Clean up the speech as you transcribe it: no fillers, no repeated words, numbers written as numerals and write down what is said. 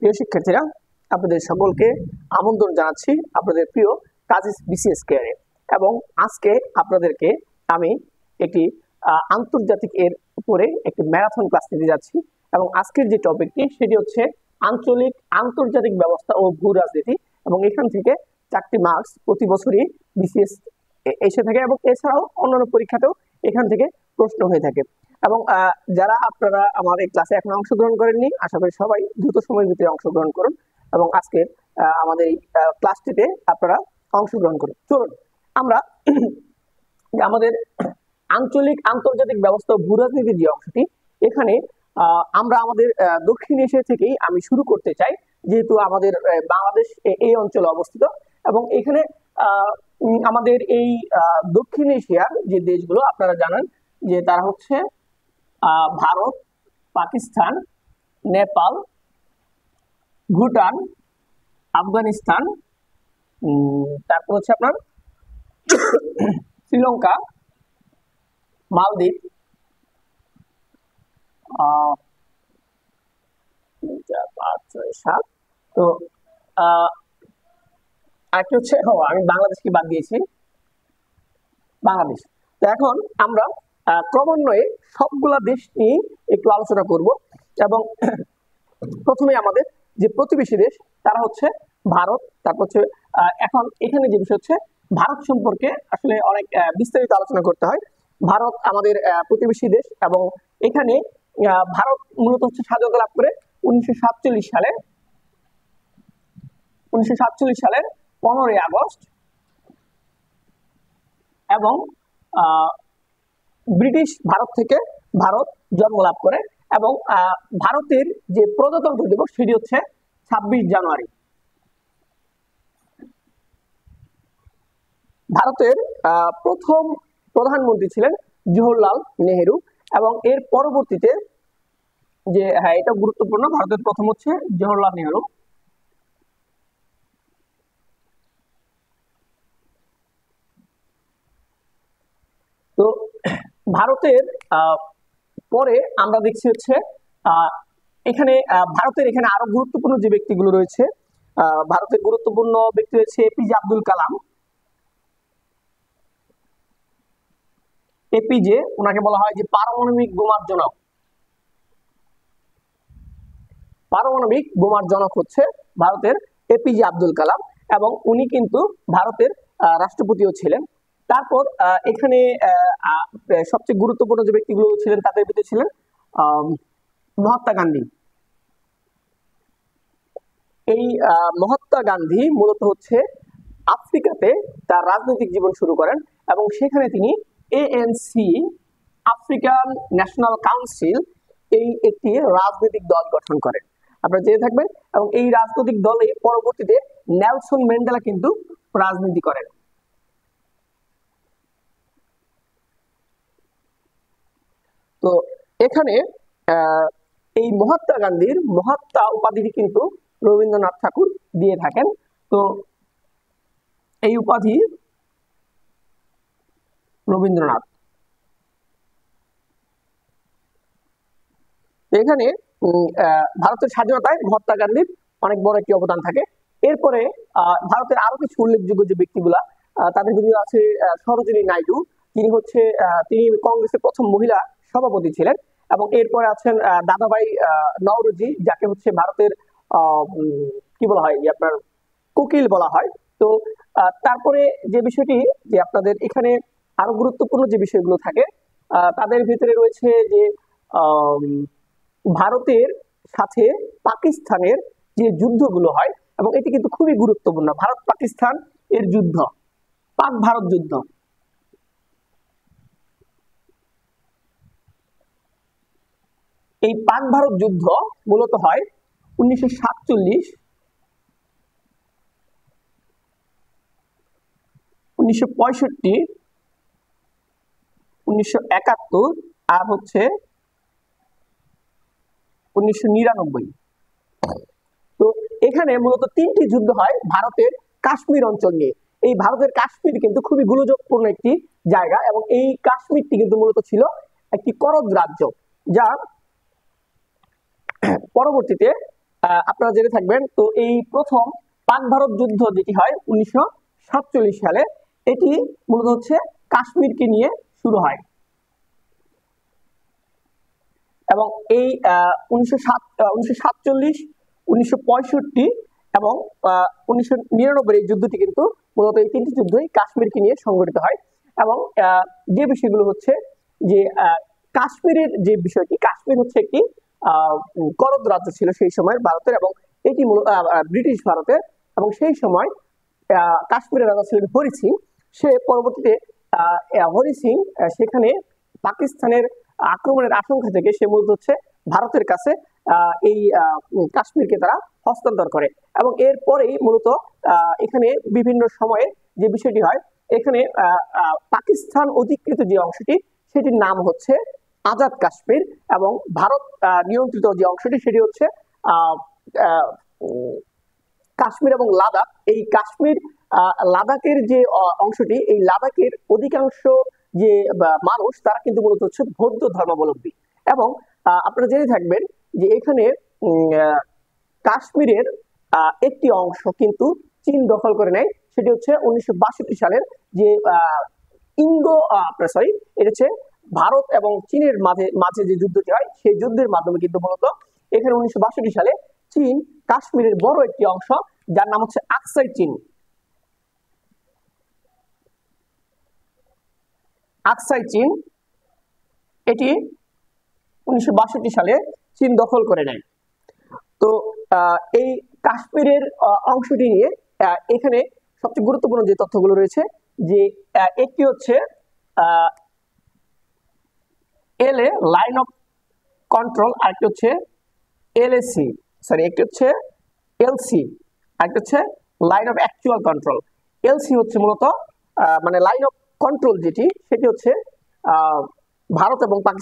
প্রিয় শিক্ষার্থীরা, আপনাদের সকলকে আমন্ত্রণ জানাচ্ছি আপনাদের প্রিয় কাজিস বিসিএস কেয়ারে। এবং আজকে আপনাদেরকে আমি একটি আন্তর্জাতিক এর উপরে একটি ম্যারাথন ক্লাস নিতে যাচ্ছি। এবং আজকের যে টপিকটি সেটি হচ্ছে আঞ্চলিক আন্তর্জাতিক ব্যবস্থা ও ভূ রাজনীতি। এবং এখান থেকে 4টি মার্কস প্রতি বছরই বিসিএস এসে থাকে এবং এছাড়াও অন্যান্য পরীক্ষাতেও এখান থেকে প্রশ্ন হয়ে থাকে। এবং যারা আপনারা আমার এই ক্লাসে এখন অংশগ্রহণ করেননি, আশা করি সবাই দ্রুত সময়ের ভিতরে অংশগ্রহণ করুন এবং আজকে আমাদের এই ক্লাসটিতে আপনারা অংশগ্রহণ করুন। চলুন আমরা আমাদের আঞ্চলিক আন্তর্জাতিক ব্যবস্থা ও ভূরাজনীতির যে অংশটি, এখানে আমরা আমাদের দক্ষিণ এশিয়া থেকেই আমি শুরু করতে চাই, যেহেতু আমাদের বাংলাদেশ এই অঞ্চলে অবস্থিত। এবং এখানে আমাদের এই দক্ষিণ এশিয়ার যে দেশগুলো আপনারা জানেন যে তারা হচ্ছে ভারত, পাকিস্তান, নেপাল, ভুটান, আফগানিস্তান, তারপর হচ্ছে আপনার শ্রীলঙ্কা, মালদ্বীপ, তো আরেকটি হচ্ছে আমি বাংলাদেশকে বাদ দিয়েছি, বাংলাদেশ। তো এখন আমরা ক্রমান্বয়ে সবগুলা দেশ নিয়ে একটু আলোচনা করব। এবং প্রথমে আমাদের যে প্রতিবেশী দেশ তারা হচ্ছে ভারত। তারপর হচ্ছে এখন এখানে যে বিষয় হচ্ছে ভারত সম্পর্কে আসলে অনেক বিস্তারিত আলোচনা করতে হয়। ভারত আমাদের প্রতিবেশী দেশ এবং এখানে ভারত মূলত হচ্ছে স্বাধীনতা লাভ করে 1947 সালে 15ই আগস্ট। এবং ব্রিটিশ ভারত থেকে ভারত জন্ম লাভ করে। এবং ভারতের যে প্রজাতন্ত্র দিবস সেটি হচ্ছে 26 জানুয়ারি। ভারতের প্রথম প্রধানমন্ত্রী ছিলেন জওহরলাল নেহেরু। এবং এর পরবর্তীতে যে এটা গুরুত্বপূর্ণ, ভারতের প্রথম হচ্ছে জওহরলাল নেহেরু। তো ভারতের পরে আমরা দেখছি হচ্ছে এখানে ভারতের এখানে আরো গুরুত্বপূর্ণ যে ব্যক্তিগুলো রয়েছে, ভারতের গুরুত্বপূর্ণ ব্যক্তি রয়েছে এপিজে আব্দুল কালাম। এপিজে, ওনাকে বলা হয় যে পারমাণবিক বোমার জনক। পারমাণবিক বোমার জনক হচ্ছে ভারতের এপিজে আব্দুল কালাম এবং উনি কিন্তু ভারতের রাষ্ট্রপতিও ছিলেন। তারপর এখানে সবচেয়ে গুরুত্বপূর্ণ যে ব্যক্তিগুলো ছিলেন তাদের ভিতরে ছিলেন মহাত্মা গান্ধী। এই মহাত্মা গান্ধী মূলত হচ্ছে আফ্রিকাতে তার রাজনৈতিক জীবন শুরু করেন এবং সেখানে তিনি ANC, আফ্রিকান ন্যাশনাল কাউন্সিল, এই একটি রাজনৈতিক দল গঠন করেন। আপনারা জেনে থাকবেন। এবং এই রাজনৈতিক দলে পরবর্তীতে নেলসন ম্যান্ডেলা কিন্তু রাজনীতি করেন। তো এখানে এই মহাত্মা গান্ধীর মহাত্মা উপাধিটি কিন্তু রবীন্দ্রনাথ ঠাকুর দিয়ে থাকেন। তো এই উপাধি রবীন্দ্রনাথ। এখানে ভারতের স্বাধীনতায় মহাত্মা গান্ধীর অনেক বড় একটি অবদান থাকে। এরপরে ভারতের আরো কিছু উল্লেখযোগ্য যে ব্যক্তিগুলা, তাদের ভিতরে আছে সরোজিনী নাইডু। তিনি কংগ্রেসের প্রথম মহিলা সভাপতি ছিলেন। এবং এরপরে আছেন দাদাভাই নওরোজি, যাকে হচ্ছে ভারতের কি বলা হয়, আপনার কোকিল বলা হয়। তো তারপরে যে বিষয়টি যে আপনাদের এখানে আরো গুরুত্বপূর্ণ যে বিষয়গুলো থাকে, তাদের ভিতরে রয়েছে যে ভারতের সাথে পাকিস্তানের যে যুদ্ধগুলো হয়, এবং এটি কিন্তু খুবই গুরুত্বপূর্ণ। ভারত পাকিস্তান এর যুদ্ধ, পাক ভারত যুদ্ধ। এই পাক ভারত যুদ্ধ মূলত হয় 1947, 1965, 1971 আর হচ্ছে 1999। তো এখানে মূলত 3টি যুদ্ধ হয় ভারতের কাশ্মীর অঞ্চল নিয়ে। এই ভারতের কাশ্মীর কিন্তু খুবই গোলযোগপূর্ণ একটি জায়গা এবং এই কাশ্মীরটি কিন্তু মূলত ছিল একটি করদ রাজ্য, যা পরবর্তীতে আপনারা জেনে থাকবেন। তো এই প্রথম পাক ভারত যুদ্ধ যেটি হয় 1947 সালে, এটি মূলত হচ্ছে কাশ্মীরকে নিয়ে শুরু হয়। এবং এই 1947, 1965 এবং 1999 এই যুদ্ধটি কিন্তু মূলত এই তিনটি যুদ্ধই কাশ্মীরকে নিয়ে সংঘটিত হয়। এবং যে বিষয়গুলো হচ্ছে যে কাশ্মীরের যে বিষয়টি, কাশ্মীর হচ্ছে একটি করদ রাজ্য ছিল সেই সময়ের ভারতের, এবং এটি ব্রিটিশ ভারতের। এবং সেই সময় কাশ্মীরের রাজা ছিলেন হরি সিং। সে পরবর্তীতে হরি সিং সেখানে পাকিস্তানের আক্রমণের আশঙ্কা থেকে সে মূলত হচ্ছে ভারতের কাছে এই কাশ্মীরকে তারা হস্তান্তর করে। এবং এরপরেই মূলত এখানে বিভিন্ন সময়ে যে বিষয়টি হয়, এখানে পাকিস্তান অধিকৃত যে অংশটি সেটির নাম হচ্ছে আজাদ কাশ্মীর, এবং ভারত নিয়ন্ত্রিত যে অংশটি সেটি হচ্ছে কাশ্মীর এবং লাদাখ। এই কাশ্মীর লাদাখের যে অংশটি, এই লাদাখের অধিকাংশ যে মানুষ তারা কিন্তু মূলত হচ্ছে বৌদ্ধ ধর্মাবলম্বী। এবং আপনারা জেনে থাকবেন যে এখানে কাশ্মীরের একটি অংশ কিন্তু চীন দখল করে নেয়। সেটি হচ্ছে 1962 সালের যে এটা হচ্ছে ভারত এবং চীনের মাঝে যে যুদ্ধটি হয়, সেই যুদ্ধের মাধ্যমে কিন্তু মূলত এখানে 1962 সালে চীন কাশ্মীরের বড় একটি অংশ, যার নাম হচ্ছে আকসাই চীন, আকসাই চীন, এটি 1962 সালে চীন দখল করে নেয়। তো এই কাশ্মীরের অংশটি নিয়ে এখানে সবচেয়ে গুরুত্বপূর্ণ যে তথ্যগুলো রয়েছে, যে একটি হচ্ছে এলএ লাইন অফ কন্ট্রোল, আরেকটি হচ্ছে এলএসি, একটি হচ্ছে এলসি, আরেকটি হচ্ছে line of actual control. LC হচ্ছে মূলত মানে লাইন অফ কন্ট্রোল যেটি, সেটি হচ্ছে ভারত এবং পাকিস্তান